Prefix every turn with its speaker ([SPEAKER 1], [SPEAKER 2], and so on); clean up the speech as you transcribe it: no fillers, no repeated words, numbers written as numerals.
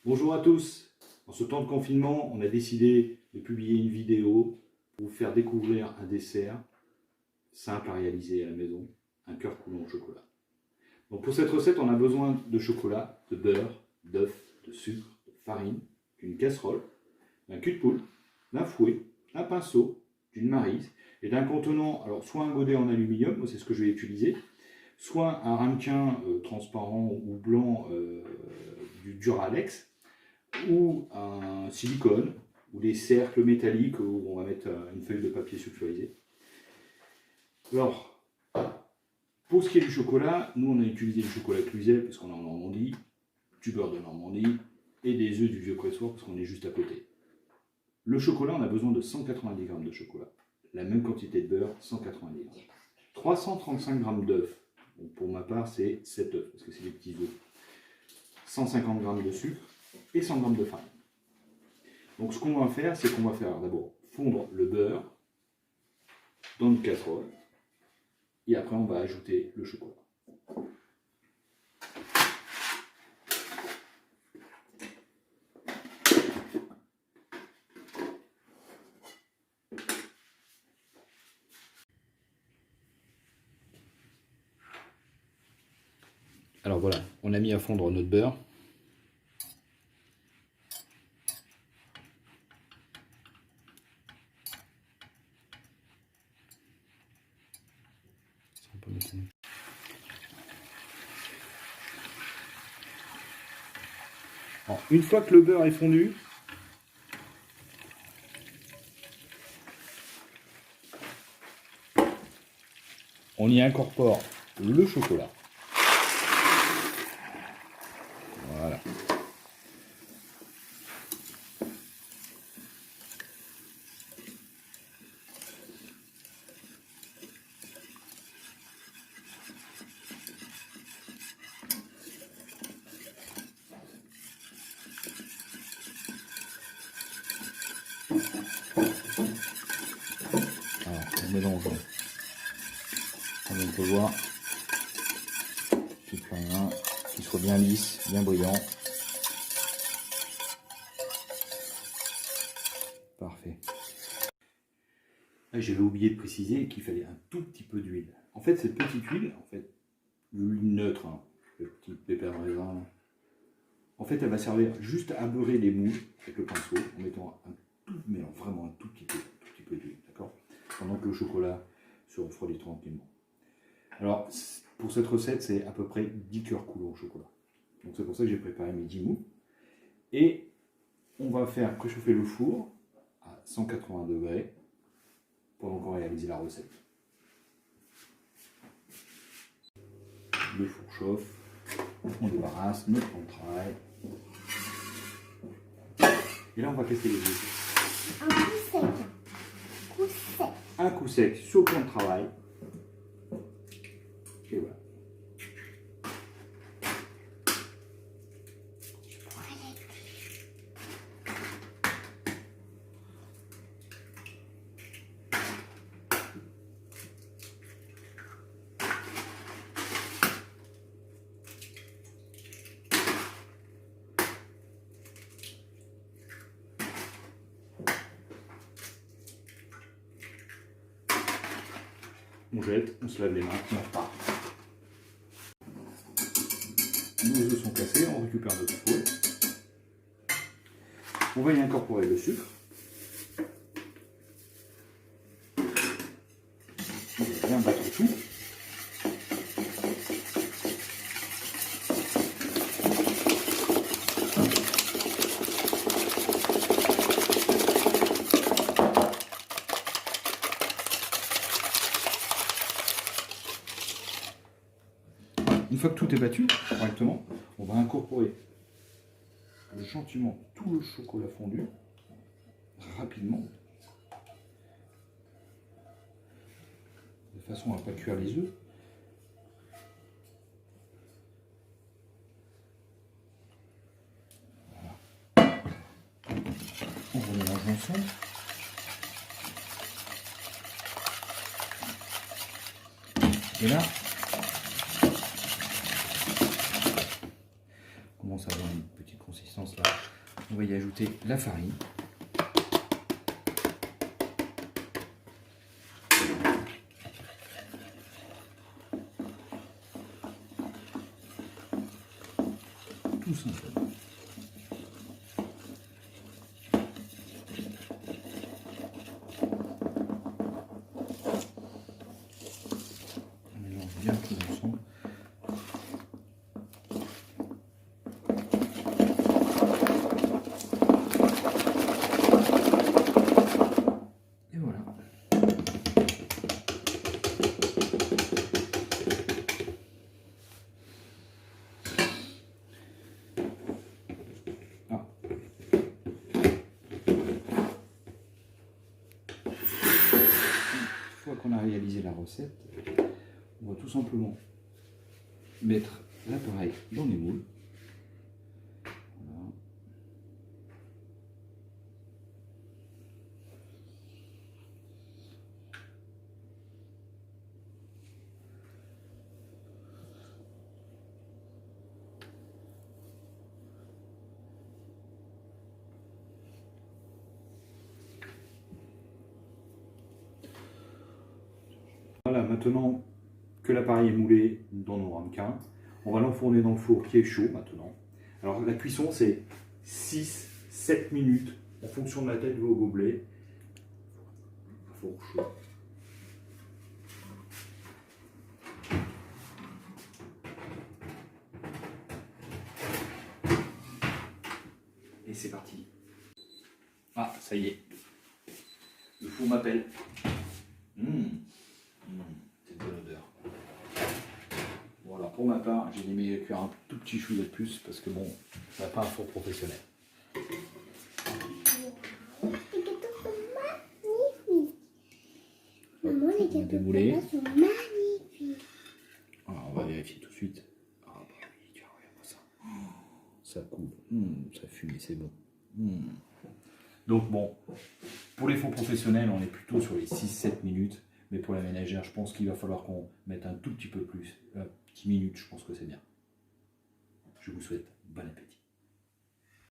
[SPEAKER 1] Bonjour à tous. En ce temps de confinement, on a décidé de publier une vidéo pour vous faire découvrir un dessert simple à réaliser à la maison, un cœur coulant au chocolat. Donc pour cette recette, on a besoin de chocolat, de beurre, d'œufs, de sucre, de farine, d'une casserole, d'un cul de poule, d'un fouet, d'un pinceau, d'une maryse et d'un contenant, alors soit un godet en aluminium, moi c'est ce que je vais utiliser, soit un ramequin transparent ou blanc du Duralex, ou un silicone, ou des cercles métalliques où on va mettre une feuille de papier sulfurisé. Alors, pour ce qui est du chocolat, nous on a utilisé du chocolat Cluzel parce qu'on est en Normandie, du beurre de Normandie et des œufs du Vieux-Pressoir parce qu'on est juste à côté. Le chocolat, on a besoin de 190 g de chocolat. La même quantité de beurre, 190 g. 335 g d'œufs. Pour ma part, c'est 7 œufs parce que c'est des petits œufs. 150 g de sucre et 100 g de farine. Donc ce qu'on va faire, c'est qu'on va faire d'abord fondre le beurre dans une casserole et après on va ajouter le chocolat. Alors voilà, on a mis à fondre notre beurre. Alors, une fois que le beurre est fondu, on y incorpore le chocolat. Voilà. Alors, on mélange, comme on peut voir, qu'il soit bien lisse, bien brillant. Parfait. J'avais oublié de préciser qu'il fallait un tout petit peu d'huile. En fait, cette petite huile, l'huile neutre, hein, le petit pépère de raisin, en fait, elle va servir juste à beurrer les moules avec le pinceau en mettant vraiment un tout petit peu d'huile, d'accord? Pendant que le chocolat se refroidit tranquillement. Alors, pour cette recette, c'est à peu près 10 cœurs coulants au chocolat. Donc c'est pour ça que j'ai préparé mes 10 moules. Et on va faire préchauffer le four à 180 degrés pendant qu'on réalise la recette. Le four chauffe, on débarrasse notre plan de travail. Et là, on va casser les œufs. Un coup sec sur le plan de travail. Et voilà. On jette, on se lave les mains et on repart. Nos œufs sont cassés, on récupère notre fouet. On va y incorporer le sucre. On va bien battre tout. Une fois que tout est battu correctement, on va incorporer gentiment tout le chocolat fondu, rapidement, de façon à ne pas cuire les œufs. Voilà. On remélange ensemble. Et là, on commence à avoir une petite consistance. sens-là. On va y ajouter la farine. Tout simplement. On mélange bien tout ensemble. Et voilà. Une fois qu'on a réalisé la recette, on va tout simplement mettre l'appareil dans les moules. Voilà. Voilà, maintenant que l'appareil est moulé dans nos ramequins, on va l'enfourner dans le four qui est chaud maintenant. Alors la cuisson c'est 6-7 minutes en fonction de la taille de vos gobelets. Four chaud. Et c'est parti. Ah, ça y est. Le four m'appelle. C'est une bonne odeur. Bon, alors pour ma part, j'ai aimé cuire un tout petit chou de plus parce que bon, ça n'a pas un four professionnel.
[SPEAKER 2] Maman, les gâteaux là sont magnifiques.
[SPEAKER 1] Alors, on va vérifier tout de suite. Ah bah oui, tiens, regarde-moi ça. Ça coule, ça fume, c'est bon. Donc bon, pour les fours professionnels, on est plutôt sur les 6-7 minutes. Mais pour la ménagère, je pense qu'il va falloir qu'on mette un tout petit peu plus. 10 minutes, je pense que c'est bien. Je vous souhaite bon appétit.